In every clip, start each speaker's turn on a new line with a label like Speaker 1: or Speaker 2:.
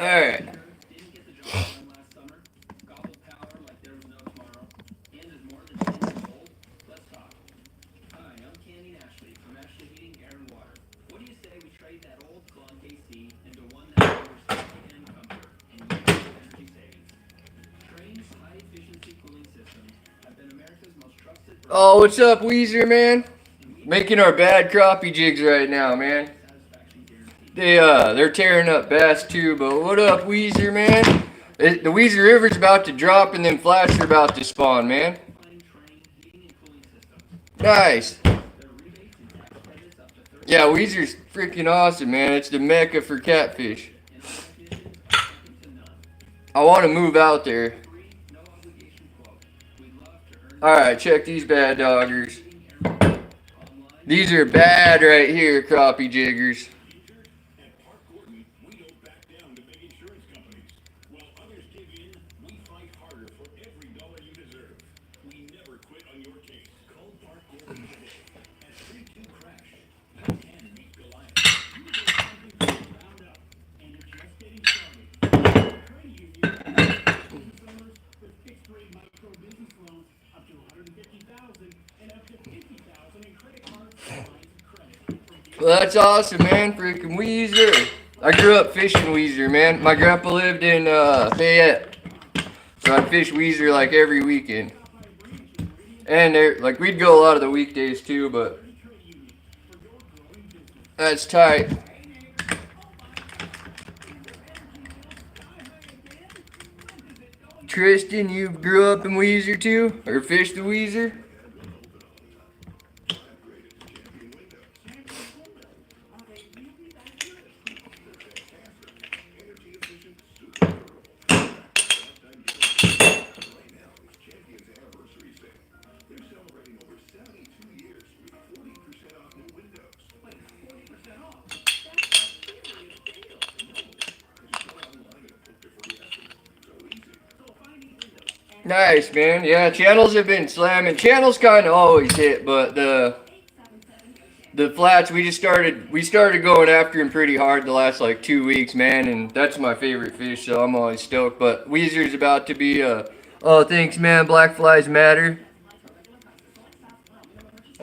Speaker 1: Alright. Oh, what's up, Weezer, man? Making our bad crappie jigs right now, man. They're tearing up bass too, but what up, Weezer, man? The Weezer River's about to drop and then flats are about to spawn, man. Nice. Yeah, Weezer's freaking awesome, man. It's the mecca for catfish. I want to move out there. Alright, check these bad doggers. These are bad right here, crappie jiggers. Well, that's awesome, man. Freaking Weezer. I grew up fishing Weezer, man. My grandpa lived in Fayette, so I'd fish Weezer like every weekend. And like we'd go a lot of the weekdays too, but that's tight. Tristan, you grew up in Weezer too, or fished the Weezer? Nice, man. Yeah, channels have been slamming. Channels kind of always hit, but the flats we started going after them pretty hard the last like 2 weeks, man, and that's my favorite fish, so I'm always stoked. But Weezer's about to be oh, thanks, man. Black flies matter.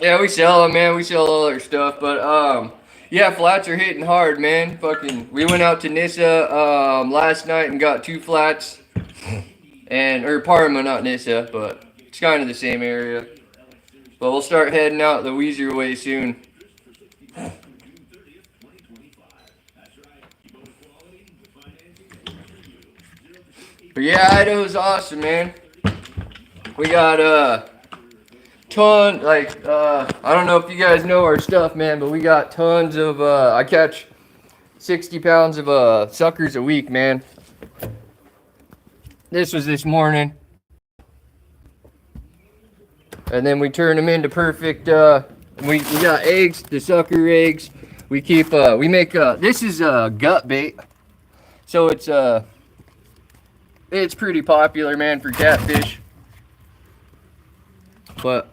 Speaker 1: Yeah, we sell them, man. We sell all our stuff, but yeah, flats are hitting hard, man. Fucking, we went out to Nissa last night and got 2 flats. Or Parma, not Nissa, but it's kind of the same area. But we'll start heading out the Weezer way soon. But yeah, Idaho's awesome, man. We got ton, like I don't know if you guys know our stuff, man, but we got tons of I catch 60 pounds of suckers a week, man. This was this morning. And then we turn them into perfect, we got eggs, the sucker eggs. We keep, we make, this is gut bait. So it's pretty popular, man, for catfish. But,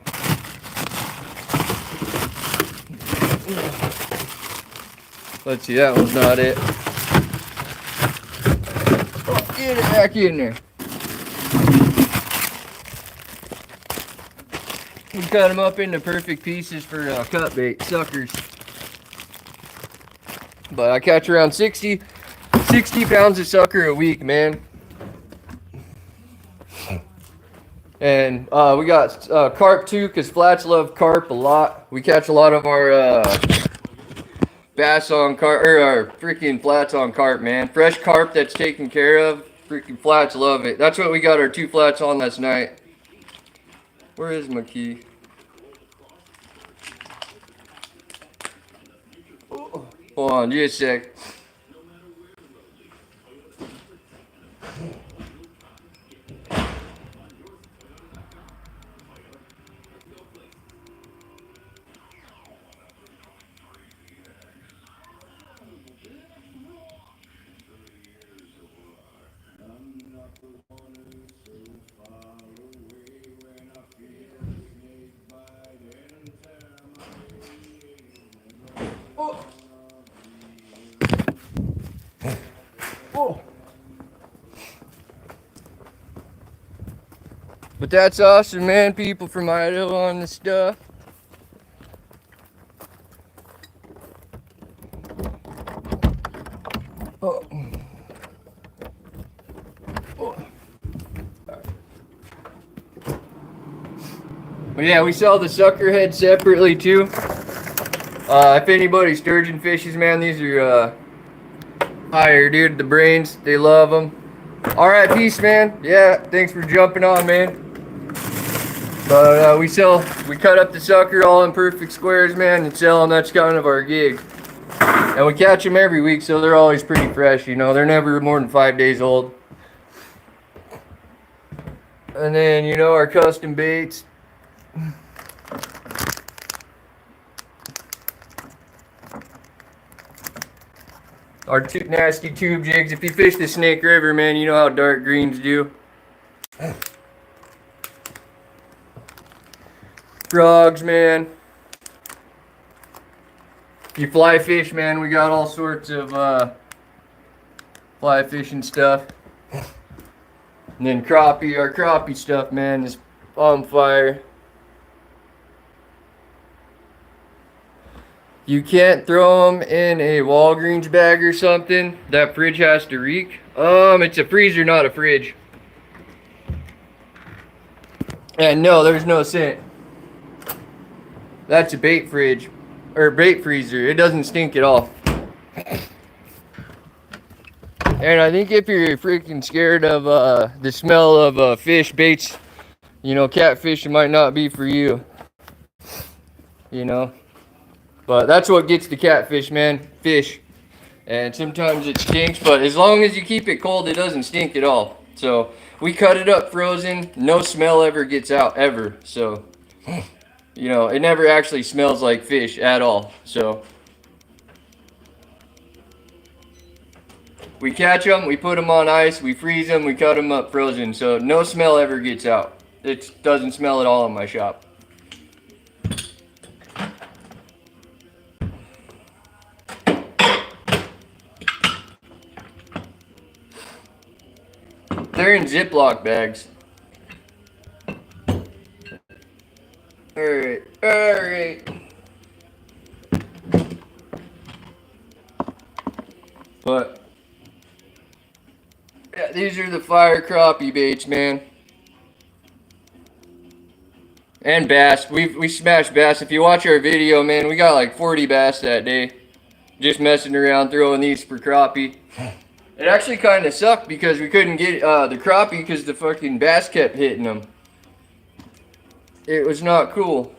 Speaker 1: let's see, that one's not it. Oh, get it back in there. We cut them up into perfect pieces for cut bait, suckers. But I catch around 60 pounds of sucker a week, man. And we got carp too, because flats love carp a lot. We catch a lot of our bass on carp, or our freaking flats on carp, man. Fresh carp that's taken care of. Freaking flats love it. That's what we got our 2 flats on last night. Where is my key? Oh, hold on, just a sec. But that's awesome, man. People from Idaho on the stuff. Oh. But yeah, we sell the sucker head separately too. If anybody sturgeon fishes, man, these are higher, dude. The brains, they love them. All right, peace, man. Yeah, thanks for jumping on, man. But we cut up the sucker all in perfect squares, man, and sell them. That's kind of our gig. And we catch them every week, so they're always pretty fresh, you know. They're never more than 5 days old. And then, you know, our custom baits. Our nasty tube jigs. If you fish the Snake River, man, you know how dark greens do. Frogs, man. If you fly fish, man, we got all sorts of fly fishing stuff. And then crappie, our crappie stuff, man, is on fire. You can't throw them in a Walgreens bag or something. That fridge has to reek. It's a freezer, not a fridge. And no, there's no scent. That's a bait fridge. Or bait freezer. It doesn't stink at all. And I think if you're freaking scared of the smell of fish baits, you know, catfish might not be for you. You know. But that's what gets the catfish, man. Fish. And sometimes it stinks, but as long as you keep it cold, it doesn't stink at all. So we cut it up frozen. No smell ever gets out, ever. So, you know, it never actually smells like fish at all. So we catch them, we put them on ice, we freeze them, we cut them up frozen. So no smell ever gets out. It doesn't smell at all in my shop. They're in Ziploc bags. Alright. But yeah, these are the fire crappie baits, man. And bass. We smashed bass. If you watch our video, man, we got like 40 bass that day. Just messing around throwing these for crappie. It actually kind of sucked because we couldn't get the crappie because the fucking bass kept hitting them. It was not cool.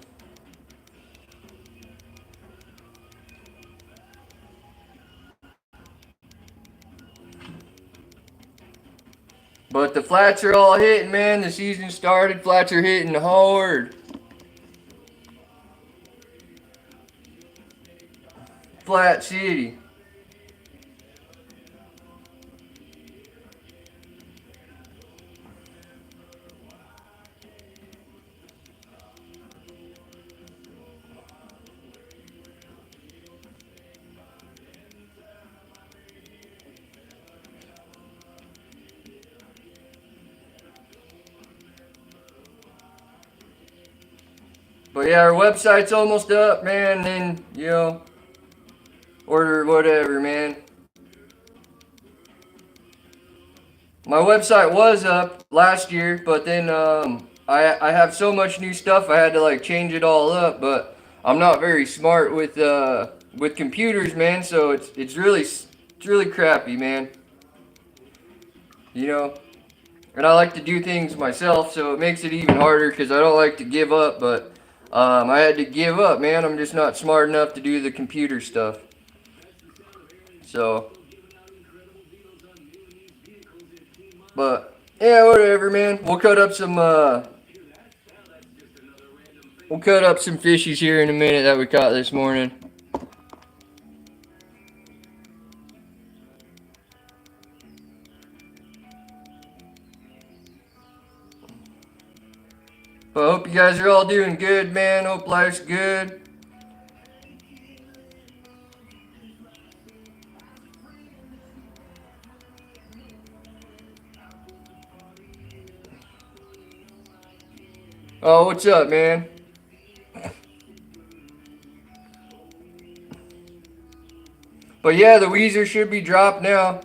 Speaker 1: But the flats are all hitting, man. The season started. Flats are hitting hard. Flat City. But yeah, our website's almost up, man. Then, you know, order whatever, man. My website was up last year, but then I have so much new stuff I had to like change it all up. But I'm not very smart with computers, man. So it's really crappy, man. You know, and I like to do things myself, so it makes it even harder because I don't like to give up. But I had to give up, man. I'm just not smart enough to do the computer stuff. So, but yeah, whatever, man. We'll cut up some fishies here in a minute that we caught this morning. But I hope you guys are all doing good, man. Hope life's good. Oh, what's up, man? But yeah, the Weezer should be dropped now.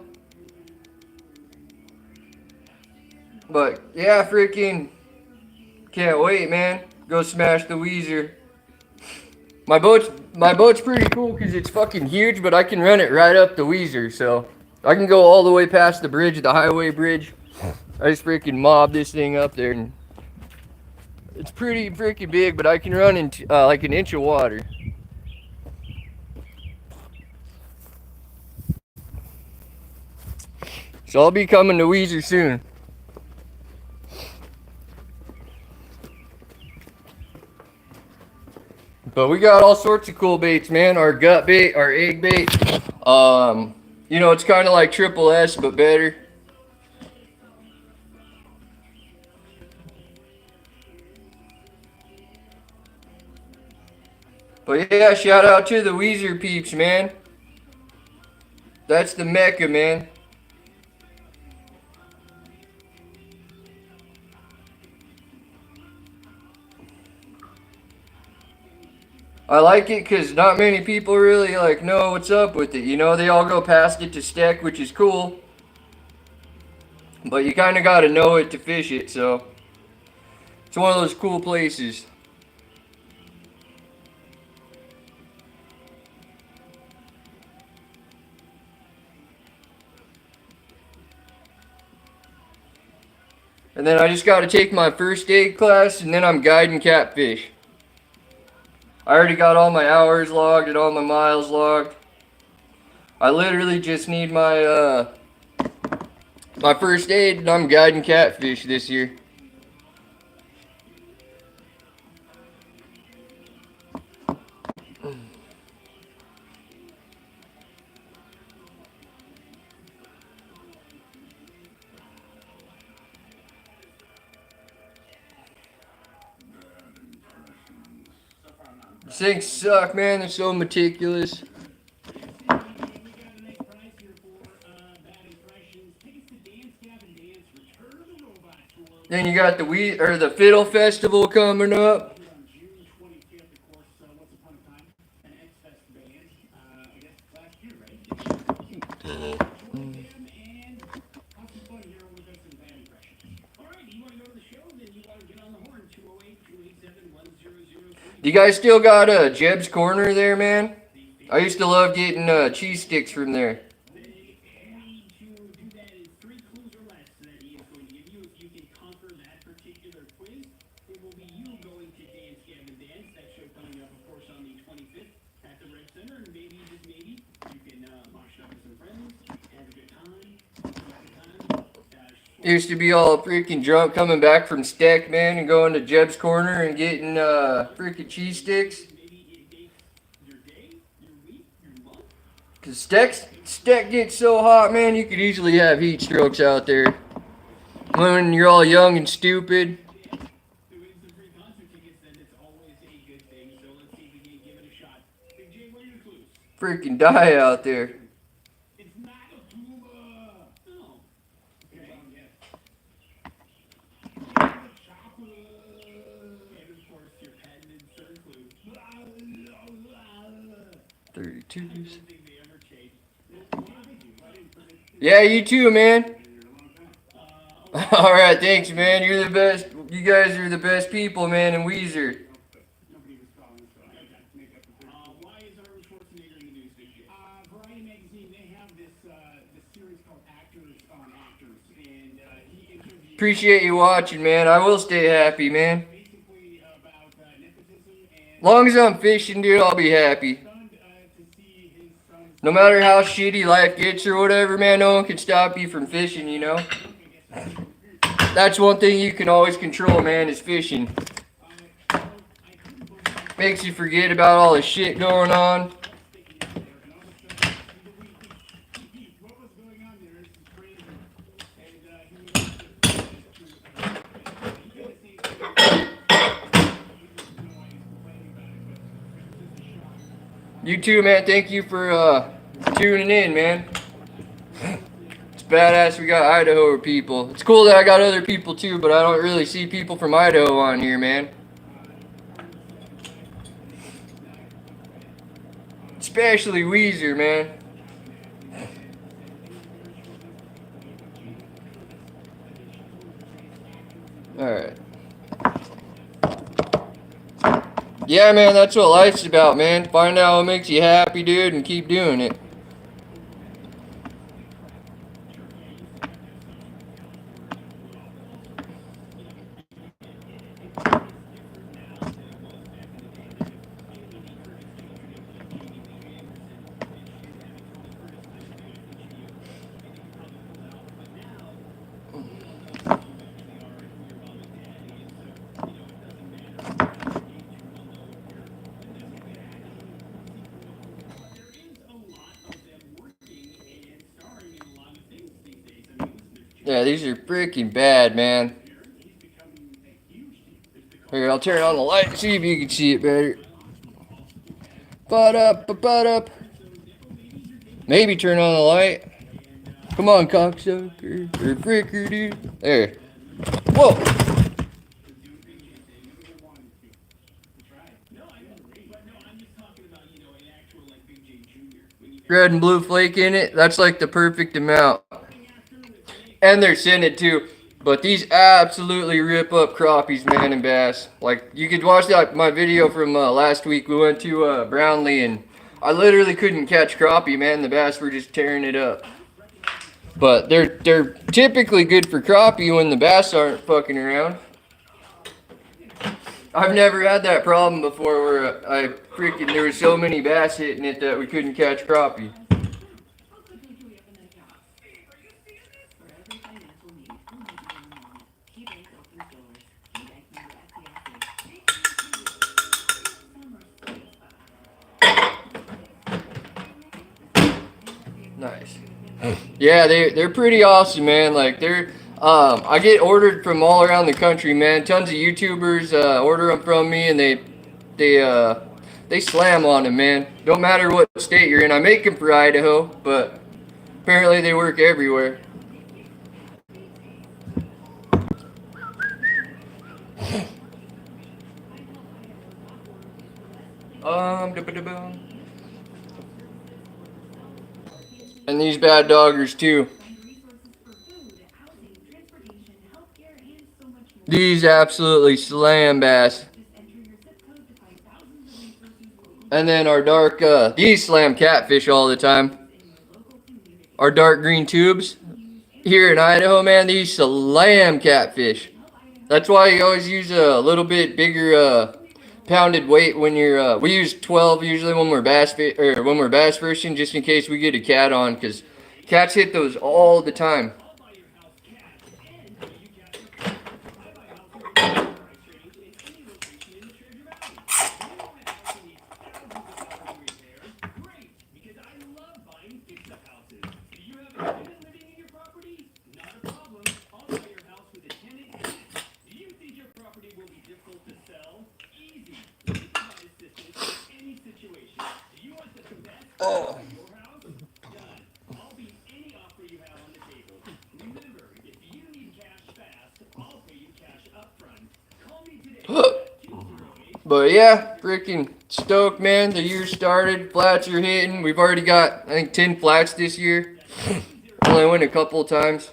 Speaker 1: But yeah, freaking can't wait, man. Go smash the Weezer. My boat's pretty cool because it's fucking huge, but I can run it right up the Weezer, so I can go all the way past the bridge, the highway bridge. I just freaking mob this thing up there, and it's pretty freaking big, but I can run in like an inch of water. So I'll be coming to Weezer soon. But we got all sorts of cool baits, man. Our gut bait, our egg bait. You know, it's kind of like Triple S, but better. But yeah, shout out to the Weezer peeps, man. That's the Mecca, man. I like it because not many people really like know what's up with it. You know, they all go past it to Steck, which is cool. But you kind of got to know it to fish it, so it's one of those cool places. And then I just got to take my first aid class, and then I'm guiding catfish. I already got all my hours logged and all my miles logged. I literally just need my my first aid, and I'm guiding catfish this year. These things suck, man. They're so meticulous. Then you got the Fiddle Festival coming up. Do you guys still got Jeb's Corner there, man? I used to love getting cheese sticks from there. Used to be all freaking drunk coming back from Steck, man, and going to Jeb's Corner and getting freaking cheese sticks. Cause Steck gets so hot, man, you could easily have heat strokes out there. When you're all young and stupid. Freaking die out there. Yeah, you too, man. All right, thanks, man. You're the best. You guys are the best people, man, in Weezer. Appreciate you watching, man. I will stay happy, man. Long as I'm fishing, dude, I'll be happy. No matter how shitty life gets or whatever, man, no one can stop you from fishing, you know? That's one thing you can always control, man, is fishing. Makes you forget about all the shit going on. You too, man. Thank you for tuning in, man. badass we got Idaho people. It's cool that I got other people too, but I don't really see people from Idaho on here, man. Especially Weezer, man. Alright. Yeah, man, that's what life's about, man. Find out what makes you happy, dude, and keep doing it. Yeah, these are freaking bad, man. Here, I'll turn on the light and see if you can see it better. Butt up. Maybe turn on the light. Come on, cocksucker. Or fricker, dude. There. Whoa. Red and blue flake in it. That's like the perfect amount. And they're scented too. But these absolutely rip up crappies, man, and bass. Like, you could watch that my video from last week. We went to Brownlee, and I literally couldn't catch crappie, man. The bass were just tearing it up. But they're typically good for crappie when the bass aren't fucking around. I've never had that problem before where there were so many bass hitting it that we couldn't catch crappie. Nice. Yeah, they're pretty awesome, man. Like I get ordered from all around the country, man. Tons of YouTubers order them from me, and they slam on them, man. Don't matter what state you're in. I make them for Idaho, but apparently they work everywhere. And these bad doggers too. These absolutely slam bass. And then our dark, these slam catfish all the time. Our dark green tubes. Here in Idaho, man, these slam catfish. That's why you always use a little bit bigger pounded weight when you're. We use 12 usually when we're bass fishing, just in case we get a cat on, because cats hit those all the time. Oh. But yeah, freaking stoked, man. The year started. Flats are hitting. We've already got, I think, 10 flats this year. Only went a couple times.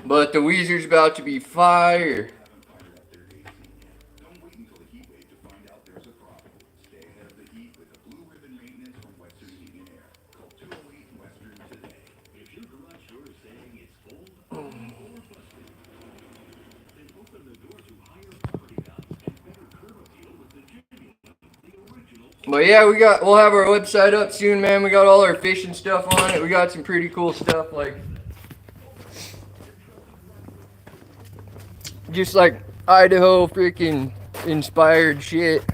Speaker 1: But the Weezer's about to be fire. But yeah, we'll have our website up soon, man. We got all our fishing stuff on it. We got some pretty cool stuff, like just like Idaho freaking inspired shit.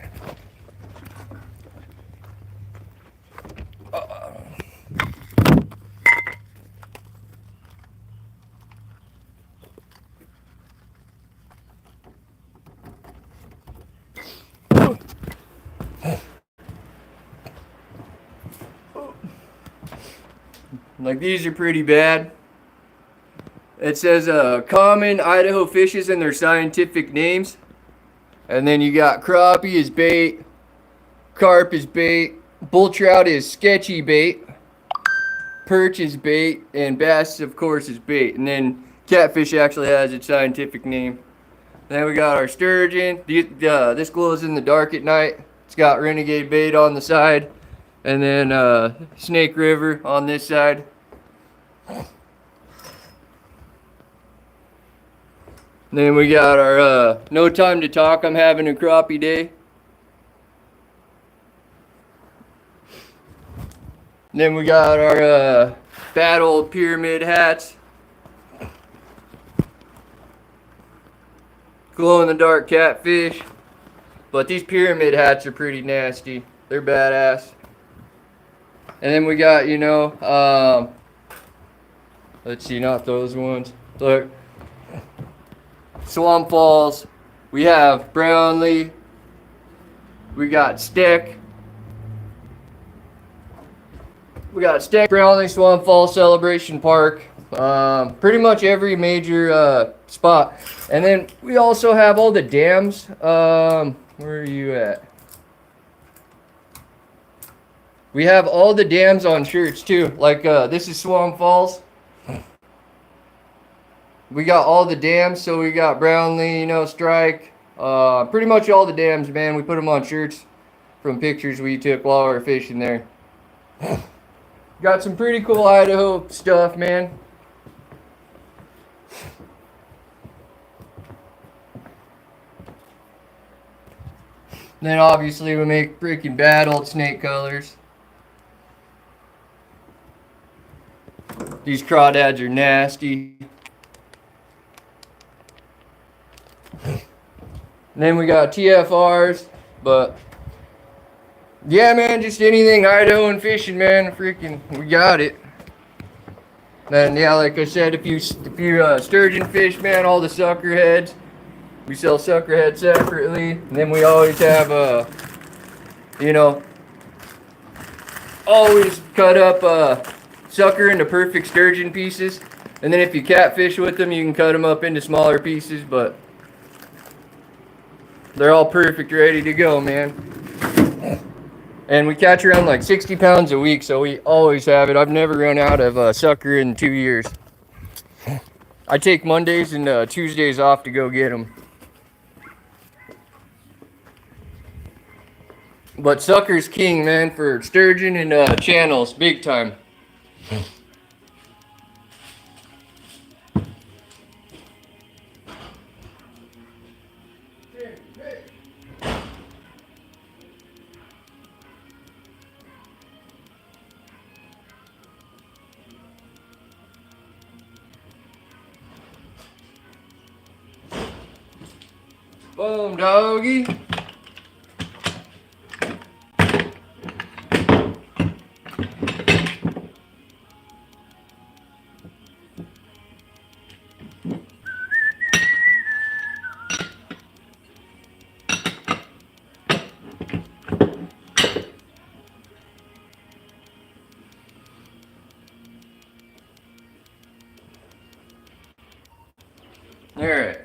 Speaker 1: Like, these are pretty bad. It says common Idaho fishes and their scientific names. And then you got crappie is bait, carp is bait, bull trout is sketchy bait, perch is bait, and bass, of course, is bait. And then catfish actually has its scientific name. Then we got our sturgeon. This glows in the dark at night. It's got Renegade Bait on the side. And then Snake River on this side. Then we got our No Time to Talk, I'm having a crappie day. Then we got our bad old pyramid hats. Glow in the dark catfish. But these pyramid hats are pretty nasty. They're badass. And then we got, you know, let's see, not those ones. Look. Swamp Falls. We have Brownlee. We got Stick. We got Stick, Brownlee, Swamp Falls, Celebration Park. Pretty much every major spot. And then we also have all the dams. Where are you at? We have all the dams on shirts too. Like this is Swamp Falls. We got all the dams, so we got Brownlee, you know, Strike. Pretty much all the dams, man. We put them on shirts from pictures we took while we were fishing there. Got some pretty cool Idaho stuff, man. Then obviously we make freaking bad old snake colors. These crawdads are nasty. And then we got TFRs, but yeah, man, just anything Idaho and fishing, man. Freaking, we got it. Then yeah, like I said, if you sturgeon fish, man, all the sucker heads, we sell sucker heads separately. And then we always have you know, always cut up sucker into perfect sturgeon pieces. And then if you catfish with them, you can cut them up into smaller pieces, but they're all perfect, ready to go, man. And we catch around like 60 pounds a week, so we always have it. I've never run out of sucker in 2 years. I take Mondays and Tuesdays off to go get them. But sucker's king, man, for sturgeon and channels, big time. Boom, doggy. All right.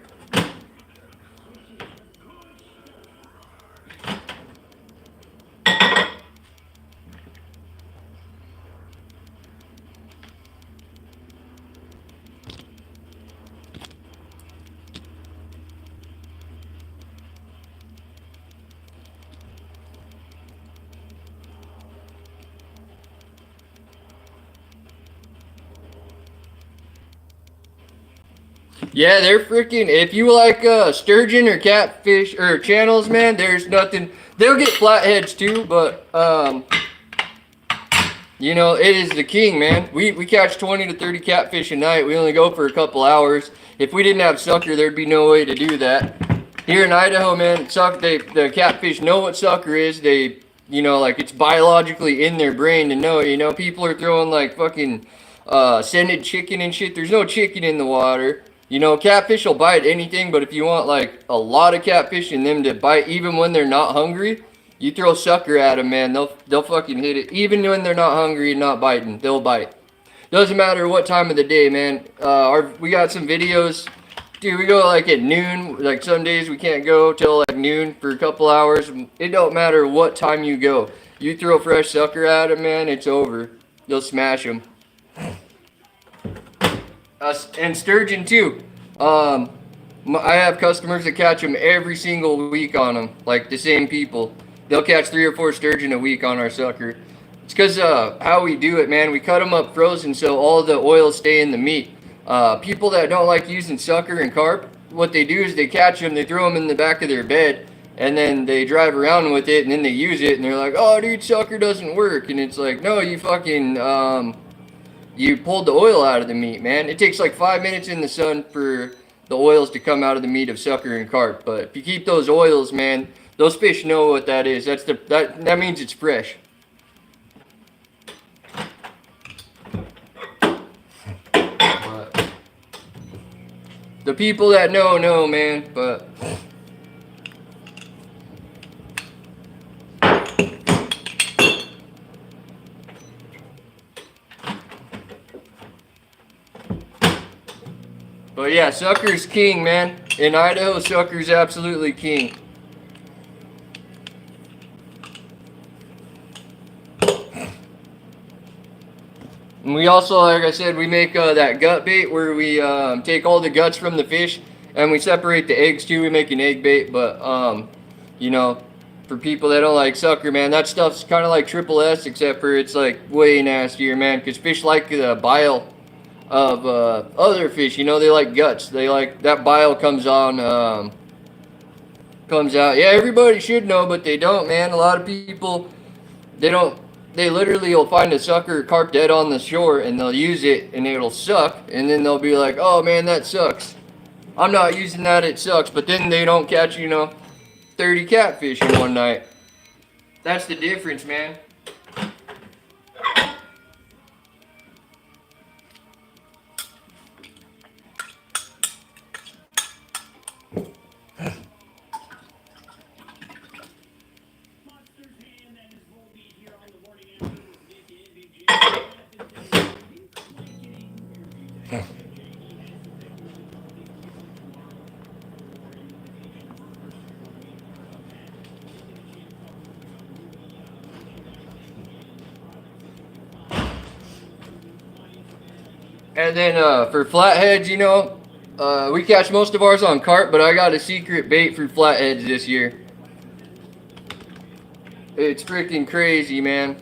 Speaker 1: Yeah, they're freaking, if you like sturgeon or catfish or channels, man, there's nothing. They'll get flatheads too, but you know, it is the king, man. We catch 20 to 30 catfish a night. We only go for a couple hours. If we didn't have sucker, there'd be no way to do that. Here in Idaho, man, the catfish know what sucker is. They, you know, like, it's biologically in their brain to know it. You know, people are throwing like fucking scented chicken and shit. There's no chicken in the water. You know, catfish will bite anything, but if you want like a lot of catfish and them to bite even when they're not hungry, you throw sucker at them, man. They'll fucking hit it. Even when they're not hungry and not biting, they'll bite. Doesn't matter what time of the day, man. We got some videos. Dude, we go like at noon. Like some days we can't go till like noon for a couple hours. It don't matter what time you go. You throw a fresh sucker at them, man, it's over. You'll smash them. And sturgeon too. I have customers that catch them every single week on them, like the same people. They'll catch 3 or 4 sturgeon a week on our sucker. It's because how we do it, man. We cut them up frozen so all the oil stay in the meat. People that don't like using sucker and carp, what they do is they catch them, they throw them in the back of their bed, and then they drive around with it, and then they use it, and they're like, "Oh, dude, sucker doesn't work." And it's like, no, you fucking you pulled the oil out of the meat, man. It takes like 5 minutes in the sun for the oils to come out of the meat of sucker and carp. But if you keep those oils, man, those fish know what that is. That means it's fresh. But the people that know, man. But yeah, sucker's king, man. In Idaho, sucker's absolutely king. And we also, like I said, we make that gut bait where we take all the guts from the fish and we separate the eggs too. We make an egg bait, but you know, for people that don't like sucker, man, that stuff's kind of like triple S, except for it's like way nastier, man, because fish like the bile of other fish. You know, they like guts. They like that bile comes out. Yeah, everybody should know, but they don't, man. A lot of people, they don't. They literally will find a sucker carp dead on the shore and they'll use it and it'll suck, and then they'll be like, "Oh man, that sucks. I'm not using that. It sucks." But then they don't catch, 30 catfish in one night. That's the difference, man. And then for flatheads, we catch most of ours on carp, but I got a secret bait for flatheads this year. It's freaking crazy, man.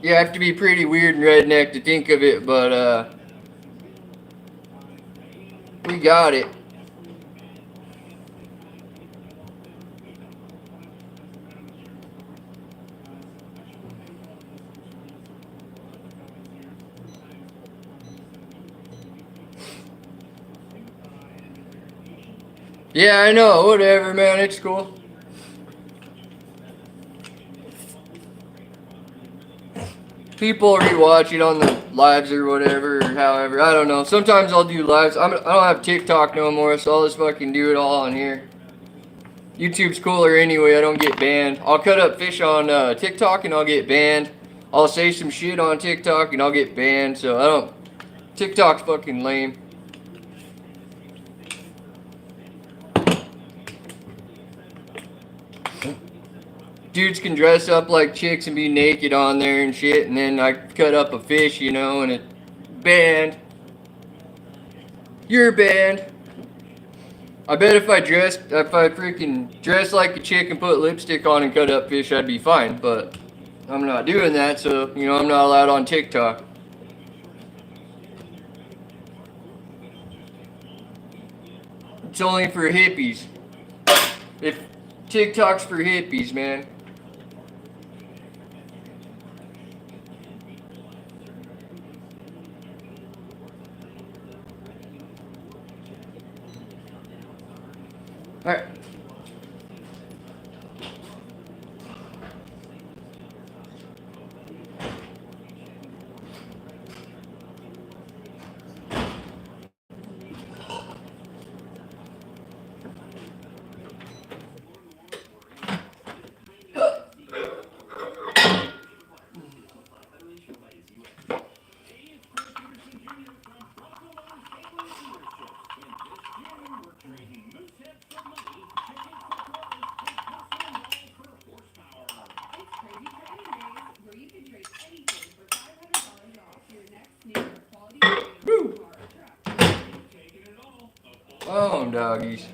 Speaker 1: You have to be pretty weird and redneck to think of it, but we got it. Yeah, I know. Whatever, man. It's cool. People rewatch it on the lives or whatever, or however. I don't know. Sometimes I'll do lives. I don't have TikTok no more, so I'll just fucking do it all on here. YouTube's cooler anyway. I don't get banned. I'll cut up fish on TikTok and I'll get banned. I'll say some shit on TikTok and I'll get banned. So I don't. TikTok's fucking lame. Dudes can dress up like chicks and be naked on there and shit, and then I cut up a fish, and it's banned. You're banned. I bet if I freaking dress like a chick and put lipstick on and cut up fish, I'd be fine, but I'm not doing that, so, I'm not allowed on TikTok. It's only for hippies. If TikTok's for hippies, man. Alright. Boom, doggies.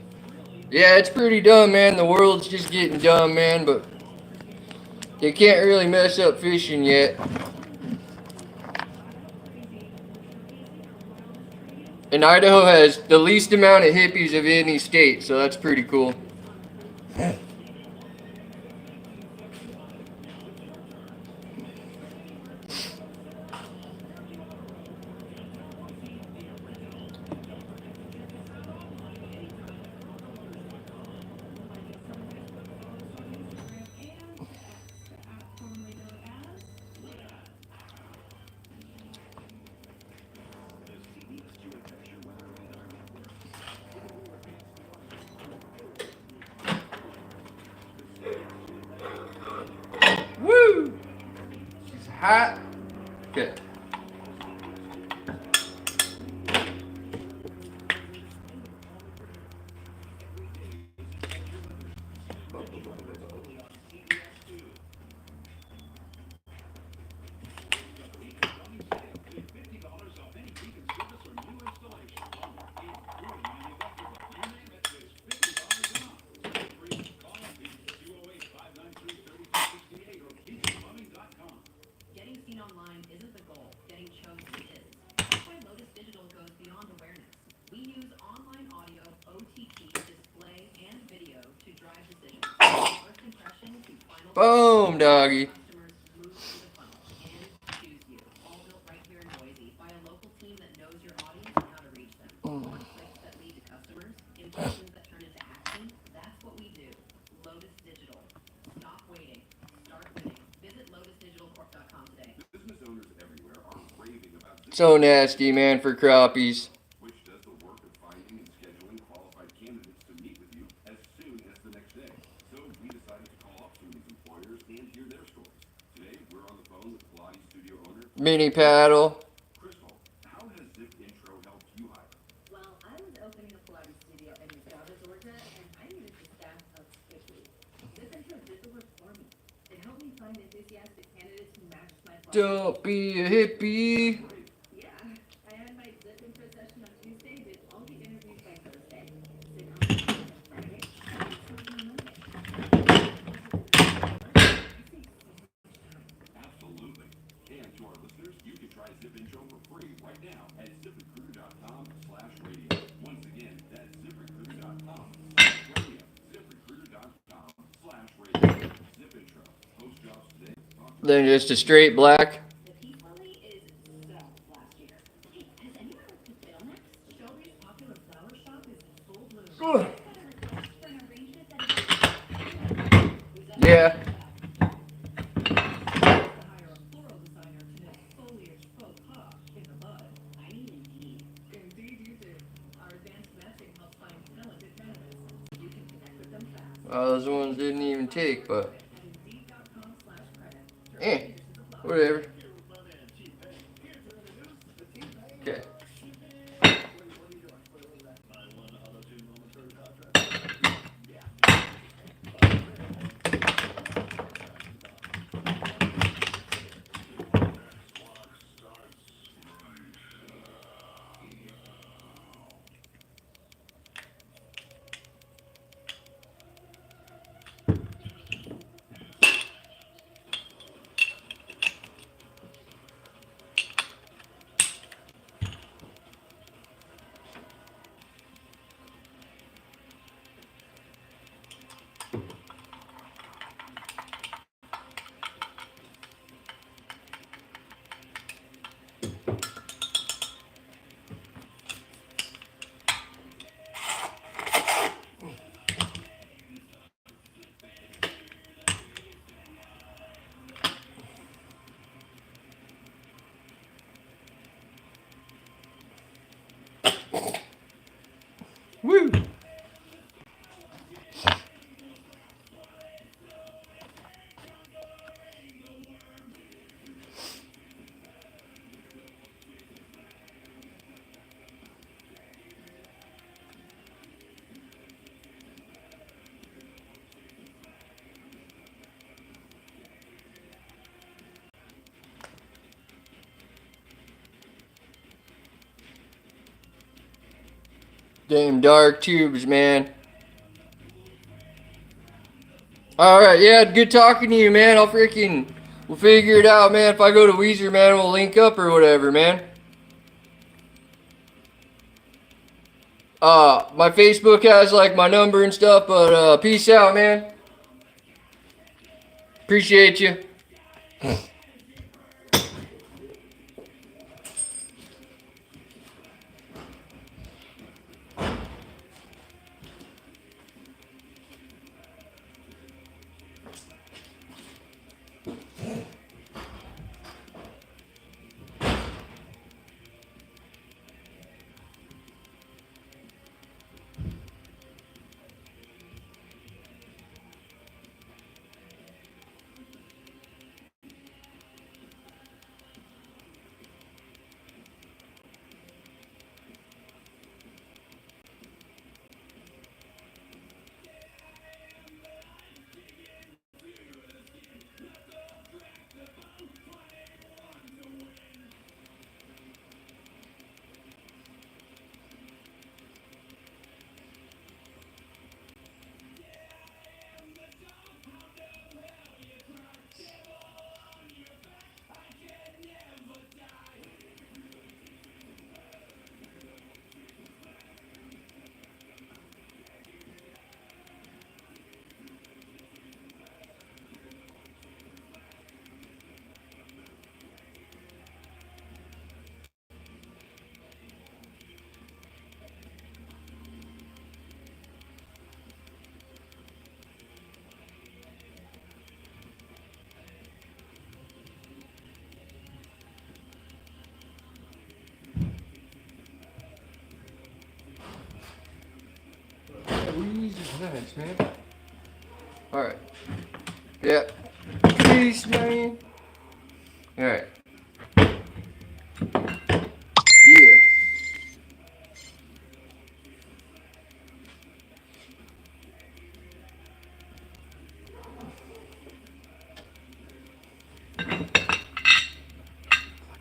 Speaker 1: Yeah, it's pretty dumb, man. The world's just getting dumb, man, but they can't really mess up fishing yet. And Idaho has the least amount of hippies of any state, so that's pretty cool. Woo! She's hot. Okay. Boom, doggy. So nasty, man, for crappies. Mini paddle. Don't be a hippie. Then just a straight black. Yeah. Those ones didn't even take, but whatever. Okay. Woo! Damn dark tubes, man. Alright, yeah, good talking to you, man. We'll figure it out, man. If I go to Weezer, man, we'll link up or whatever, man. My Facebook has, like, my number and stuff, but, peace out, man. Appreciate you. Nice, man. Alright. Yeah. Peace, man. Alright. Yeah.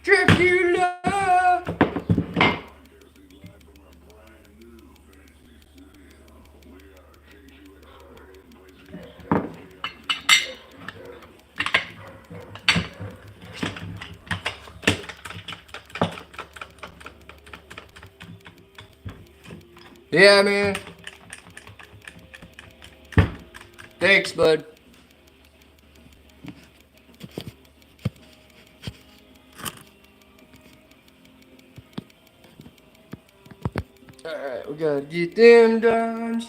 Speaker 1: Dracula! Yeah, man. Thanks, bud. Alright, we gotta get them dimes.